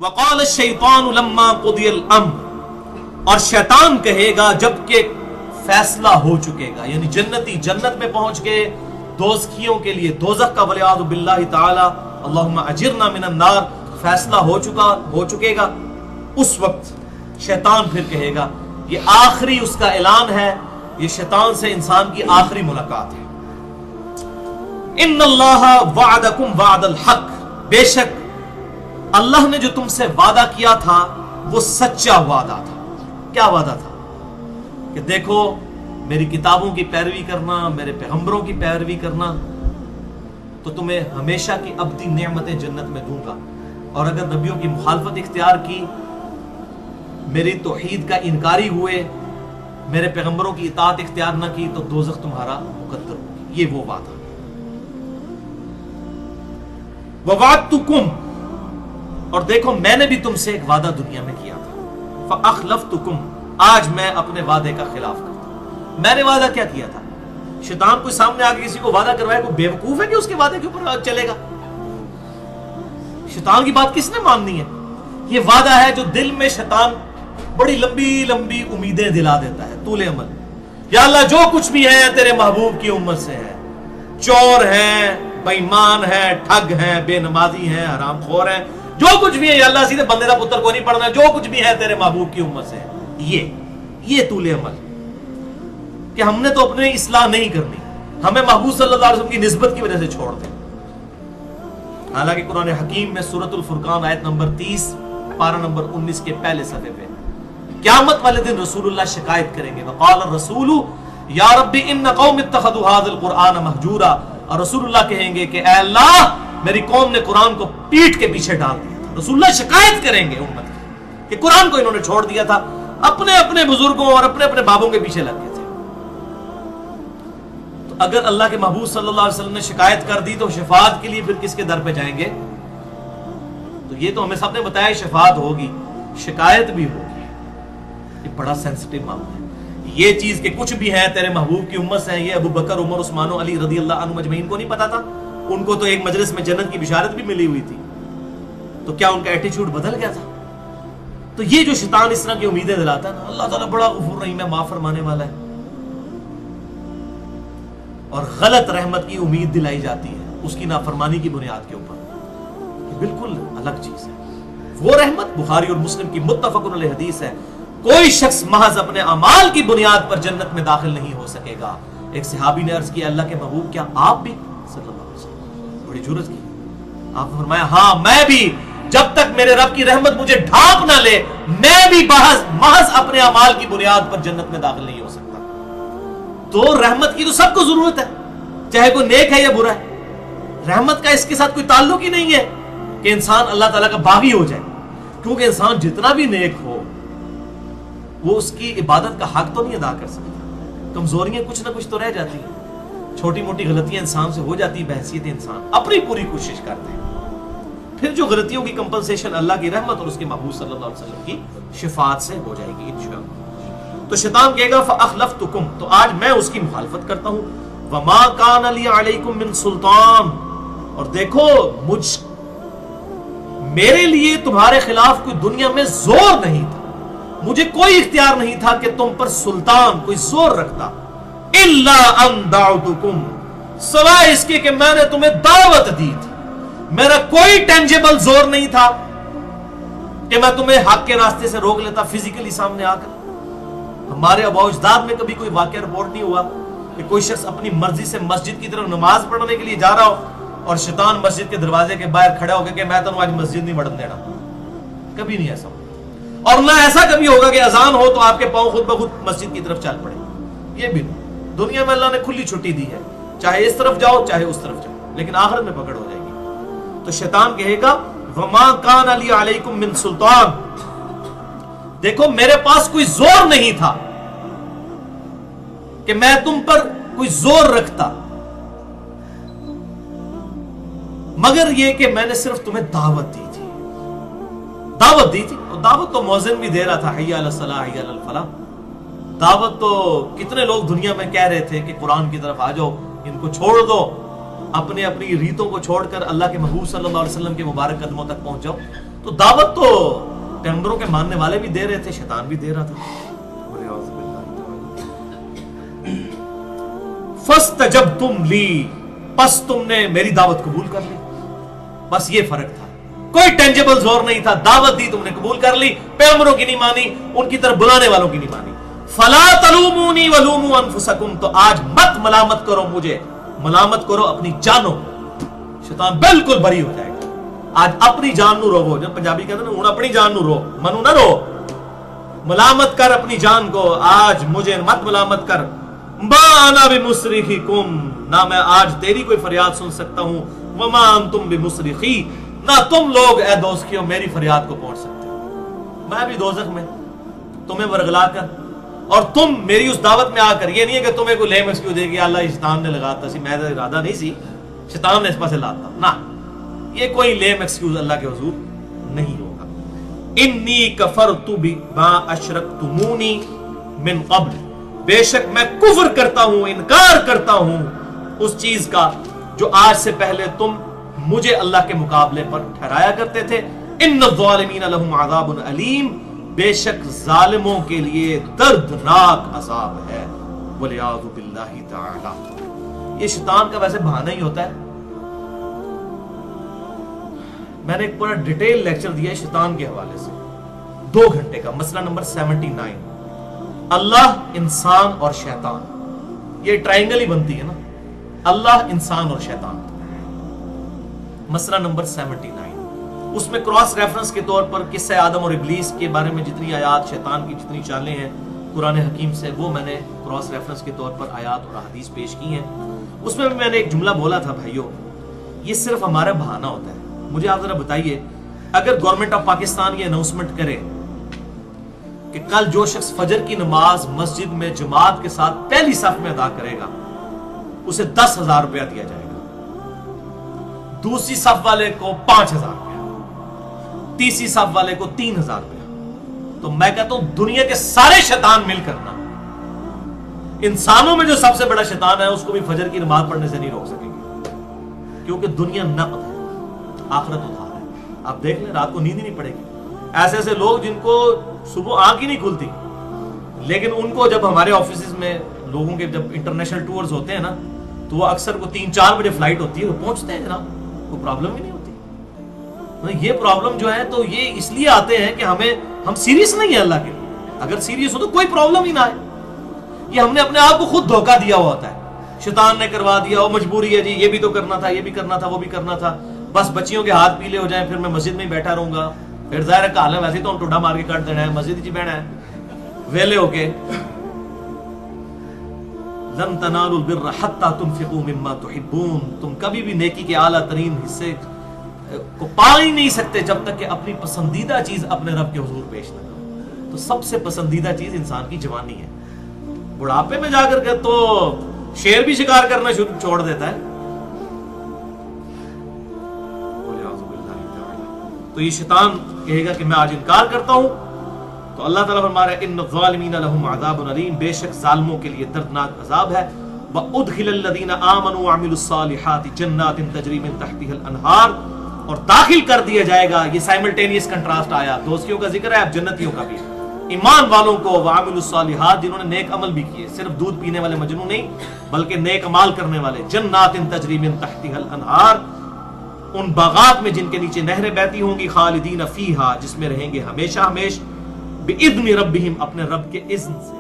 وقال الشیطان لما قضی الامر، اور شیطان کہے گا جب کہ فیصلہ ہو چکے گا، یعنی جنتی جنت میں پہنچ گئے، دوزخیوں کے لیے دوزخ کا والعیاذ باللہ تعالی اللہم اجرنا من النار فیصلہ ہو چکے گا، اس وقت شیطان پھر کہے گا، یہ آخری اس کا اعلان ہے، یہ شیطان سے انسان کی آخری ملاقات ہے، ان اللہ وعدکم وعد الحق، بے شک اللہ نے جو تم سے وعدہ کیا تھا وہ سچا وعدہ تھا۔ کیا وعدہ تھا؟ کہ دیکھو میری کتابوں کی پیروی کرنا، میرے پیغمبروں کی پیروی کرنا تو تمہیں ہمیشہ کی ابدی نعمتیں جنت میں دوں گا، اور اگر نبیوں کی مخالفت اختیار کی، میری توحید کا انکاری ہوئے، میرے پیغمبروں کی اطاعت اختیار نہ کی تو دوزخ تمہارا مقدر ہوگی۔ یہ وہ وعدہ۔ وَوَعَدْتُكُمْ، اور دیکھو میں نے بھی تم سے ایک وعدہ دنیا میں کیا تھا، فَأَخْلَفْتُكُمْ، آج میں اپنے وعدے کا خلاف کرتا ہوں۔ میں نے وعدہ کیا کیا تھا؟ شیطان کوئی سامنے آ کے کسی کو وعدہ کروائے، کوئی بیوقوف ہے کہ اس کے وعدے کے اوپر چلے گا؟ شیطان کی بات کس نے ماننی ہے؟ یہ وعدہ ہے جو دل میں شیطان بڑی لمبی لمبی امیدیں دلا دیتا ہے، طول عمل۔ یا اللہ جو کچھ بھی ہے تیرے محبوب کی امت سے ہے، چور ہیں، بے ایمان ہیں، ٹھگ ہیں، بے نمازی ہیں، حرام خور ہیں، جو کچھ بھی ہے یا اللہ سیدھے بندے دا پتر کو نہیں پڑھنا، جو کچھ بھی ہے تیرے محبوب کی امت سے ہے۔ یہ طول عمل کہ ہم نے تو اپنے اصلاح نہیں کرنی، ہمیں محبوب صلی اللہ علیہ وسلم کی نسبت کی وجہ سے چھوڑ دیں۔ حالانکہ قرآن حکیم میں سورۃ الفرقان آیت نمبر 30 پارہ نمبر 19 کے پہلے صفحے پہ قیامت والے دن رسول اللہ شکایت کریں گے، وقال الرسول یا رب ان قوم اتخذوا هذا القرآن مہجورا، اور رسول اللہ کہیں گے کہ اے اللہ میری قوم نے قرآن کو پیٹھ کے پیچھے ڈال دیا تھا۔ رسول اللہ شکایت کریں گے امت کی کہ قرآن کو انہوں نے چھوڑ دیا تھا، اپنے اپنے بزرگوں اور اپنے اپنے بابوں کے پیچھے لگ گئے تھے۔ تو اگر اللہ کے محبوب صلی اللہ علیہ وسلم نے شکایت کر دی تو شفاعت کے لیے پھر کس کے در پہ جائیں گے؟ تو یہ تو ہمیں سب نے بتایا شفاعت ہوگی، شکایت بھی ہوگی، یہ بڑا سینسٹیو معاملہ ہے۔ یہ چیز کہ کچھ بھی ہے تیرے محبوب کی امت سے ہے، یہ ابو بکر، عمر، عثمان و علی رضی اللہ عنہ مجمعین کو نہیں پتا تھا؟ ان کو تو ایک مجلس میں جنت کی بشارت بھی ملی ہوئی تھی، تو کیا ان کا ایٹیچیوڈ بدل گیا تھا؟ تو یہ جو شیطان اس طرح کی امیدیں دلاتا ہے نا، اللہ تعالیٰ بڑا غفور رحیم ہے، معاف فرمانے والا ہے، اور غلط رحمت کی امید دلائی جاتی ہے اس کی نافرمانی کی بنیاد کے اوپر، یہ بالکل الگ چیز ہے۔ وہ رحمت بخاری اور مسلم کی متفق علیہ حدیث ہے، کوئی شخص محض اپنے اعمال کی بنیاد پر جنت میں داخل نہیں ہو سکے گا۔ ایک صحابی نے عرض کیا اللہ کے محبوب کیا آپ بھی؟ صلی اللہ علیہ وسلم بڑی جرأت کی، آپ نے فرمایا ہاں میں بھی، جب تک میرے رب کی رحمت مجھے ڈھانپ نہ لے میں بھی محض اپنے اعمال کی بنیاد پر جنت میں داخل نہیں ہو سکتا۔ تو رحمت کی تو سب کو ضرورت ہے، چاہے کوئی نیک ہے یا برا ہے، رحمت کا اس کے ساتھ کوئی تعلق ہی نہیں ہے کہ انسان اللہ تعالیٰ کا باغی ہو جائے، کیونکہ انسان جتنا بھی نیک ہو وہ اس کی عبادت کا حق تو نہیں ادا کر سکتا، کمزوریاں کچھ نہ کچھ تو رہ جاتی ہیں، چھوٹی موٹی غلطیاں انسان سے ہو جاتی ہیں، بحیثیت انسان اپنی پوری کوشش کرتے ہیں، پھر جو غلطیوں کی کمپنسیشن اللہ کی رحمت اور اس کے محبوب صلی اللہ علیہ وسلم کی شفاعت سے ہو جائے گی انشاءاللہ۔ تو شیطان کہے گا فَأَخْلَفْتُكُمْ، تو آج میں اس کی مخالفت کرتا ہوں، وَمَا كَانَ لِي عَلَيْكُمْ مِنْ سُلْطَانٍ، اور دیکھو میرے لیے تمہارے خلاف کوئی دنیا میں زور نہیں تھا، مجھے کوئی اختیار نہیں تھا کہ تم پر سلطان کوئی زور رکھتا، إِلَّا أَن دَعُوتُكُمْ، سوائے اس کے کہ میں نے تمہیں دعوت دی تھی، میرا کوئی ٹینجیبل زور نہیں تھا کہ میں تمہیں حق کے راستے سے روک لیتا فزیکلی سامنے آ کر۔ ہمارے آباء و اجداد میں کبھی کوئی واقعہ رپورٹ نہیں ہوا کہ کوئی شخص اپنی مرضی سے مسجد کی طرف نماز پڑھنے کے لیے جا رہا ہو اور شیطان مسجد کے دروازے کے باہر کھڑا ہو کہ میں تمہیں آج مسجد نہیں بڑھنے دینا، کبھی نہیں ایسا ہوگا، اور نہ ایسا کبھی ہوگا کہ اذان ہو تو آپ کے پاؤں خود بخود مسجد کی طرف چل پڑے، یہ بھی نہیں۔ دنیا میں اللہ نے کھلی چھٹی دی ہے، چاہے اس طرف جاؤ چاہے اس طرف جاؤ، لیکن آخرت میں پکڑ ہو جائے گی۔ تو شیطان کہے گا وَمَا كَانَ لِي عَلَيْكُمْ مِنْ سُلْطَانٍ، دیکھو میرے پاس کوئی زور نہیں تھا کہ میں تم پر کوئی زور رکھتا، مگر یہ کہ میں نے صرف تمہیں دعوت دی تھی، اور دعوت تو مؤذن بھی دے رہا تھا، حی علی الصلاح حی علی الفلاح، دعوت تو کتنے لوگ دنیا میں کہہ رہے تھے کہ قرآن کی طرف آ جاؤ، ان کو چھوڑ دو، اپنی ریتوں کو چھوڑ کر اللہ کے محبوب صلی اللہ علیہ وسلم کے مبارک قدموں تک پہنچ جاؤ، تو دعوت تو پیغمبروں کے ماننے والے بھی دے رہے تھے، شیطان بھی دے رہا تھا. فاستجبتم لی، پس تم نے میری دعوت قبول کر لی. بس یہ فرق تھا، کوئی ٹینجیبل زور نہیں تھا. دعوت دی تم نے قبول کر لی، پیغمبروں کی نہیں مانی، ان کی طرف بلانے والوں کی نہیں مانی. فلا تلومونی ولوموا انفسکم، تو آج مت ملامت کرو مجھے، ملامت کرو اپنی جانوں. شیطان بالکل بری ہو جائے گا. آج اپنی جان نو رو، جب پنجابی کہتے ہیں نا اپنی جان نو رو، منو نہ رو، ملامت کر اپنی جان کو. آج مجھے مت ملامت کر. ما انا بمصرخکم، نہ میں آج تیری کوئی فریاد سن سکتا ہوں. وما انتم بمصرخی، نہ تم لوگ اے دوستیوں میری فریاد کو پہنچ سکتے ہو. میں بھی دوزخ میں تمہیں ورگلا کر، اور تم میری اس دعوت میں آ کر، یہ نہیں ہے کہ تمہیں کوئی لیم ایکسکیوز دے گی اللہ شیطان نے لگاتا سی، میں ارادہ نہیں سی، شیطان نے اس پاس لاتا نہ، یہ کوئی لیم ایکسکیوز اللہ کے حضور نہیں ہوگا. انی کفرت بما اشرکتمونی من قبل، بے شک میں کفر کرتا ہوں، انکار کرتا ہوں اس چیز کا جو آج سے پہلے تم مجھے اللہ کے مقابلے پر ٹھہرایا کرتے تھے. ان الظالمین لهم عذاب علیم، بے شک ظالموں کے لیے دردناک عذاب ہے. والعیاذ باللہ تعالی. یہ شیطان کا ویسے بہانہ ہی ہوتا ہے. میں نے ایک پورا ڈیٹیل لیکچر دیا ہے شیطان کے حوالے سے، 2 گھنٹے کا. مسئلہ نمبر 79، اللہ، انسان اور شیطان. یہ ٹرائنگل ہی بنتی ہے نا، اللہ، انسان اور شیطان. مسئلہ نمبر 79، اس میں کراس ریفرنس کے طور پر قصہ آدم اور ابلیس کے بارے میں جتنی آیات، شیطان کی جتنی چالیں ہیں قرآن حکیم سے، وہ میں نے کراس ریفرنس کے طور پر آیات اور احادیث پیش کی ہیں. اس میں بھی میں نے ایک جملہ بولا تھا، بھائیو یہ صرف ہمارا بہانہ ہوتا ہے. مجھے آپ ذرا بتائیے، اگر گورنمنٹ آف پاکستان یہ اناؤنسمنٹ کرے کہ کل جو شخص فجر کی نماز مسجد میں جماعت کے ساتھ پہلی صف میں ادا کرے گا اسے 10,000 روپیہ دیا جائے گا، دوسری صف والے کو 5,000 روپیہ، تیسری صف والے کو 3,000 روپیہ، تو میں کہتا ہوں دنیا کے سارے شیطان مل کرنا انسانوں میں جو سب سے بڑا شیطان ہے اس کو بھی فجر کی نماز پڑھنے سے نہیں روک سکیں گے، کیونکہ دنیا نقد ہے، آخرت ادھار ہے. آپ دیکھ لیں رات کو نیند ہی نہیں پڑے گی. ایسے ایسے لوگ جن کو صبح آنکھ ہی نہیں کھلتی، لیکن ان کو جب ہمارے آفیسز میں لوگوں کے جب انٹرنیشنل ٹورز ہوتے ہیں نا تو وہ اکثر کو 3-4 بجے فلائٹ ہوتی ہے، وہ پہنچتے ہیں جناب، کوئی پرابلم ہی نہیں ہوتی. یہ پرابلم جو ہے تو یہ اس لیے آتے ہیں کہ ہم سیریس نہیں ہیں اللہ کے لیے. اگر سیریس ہو تو کوئی پرابلم ہی نہ آئے. یہ ہم نے اپنے آپ کو خود دھوکہ دیا ہوا ہوتا ہے، شیطان نے کروا دیا، وہ مجبوری ہے جی، یہ بھی تو کرنا تھا، یہ بھی کرنا تھا، وہ بھی کرنا تھا، بس بچیوں کے ہاتھ پیلے ہو جائیں پھر میں مسجد میں ہی بیٹھا رہوں گا، پھر ظاہر ہے کال ہے ویسے تو ہم ٹوڈا مار کے کٹ دینا ہے، مسجد ہی بہنا ہے ویلے ہو کے. لن تنالوا البر حتى تنفقوا مما تحبون، تم کبھی بھی نیکی کے اعلیٰ ترین حصے کو پا ہی نہیں سکتے جب تک کہ اپنی پسندیدہ چیز اپنے رب کے حضور پیش نہ کرو. تو سب سے پسندیدہ چیز انسان کی جوانی ہے. بڑھاپے میں جا کر کے تو شیر بھی شکار کرنا چھوڑ دیتا ہے. تو یہ شیطان کہے گا کہ میں آج انکار کرتا ہوں، تو اللہ تعالیٰ فرما رہا ہے ان الظالمین لهم عذاب علیم، بے شک ظالموں کے لیے دردناک عذاب ہے. وادخل الذین آمنوا وعملوا الصالحات جنات تجری من تحتها الانہار، اور داخل کر دیا جائے گا. یہ سائملٹینیس کنٹراسٹ آیا، دوستیوں کا ذکر ہے، اب جنتیوں کا بھی. ایمان والوں کو وعملوا الصالحات، جنہوں نے نیک عمل بھی کیے، صرف دودھ پینے والے مجنون نہیں بلکہ نیک اعمال کرنے والے. جنات تجری من تحتها الانہار، ان باغات میں جن کے نیچے نہریں بہتی ہوں گی. خالدین فیہا، جس میں رہیں گے ہمیشہ ہمیش. بِإِذْنِ ربہم، اپنے رب کے اذن سے.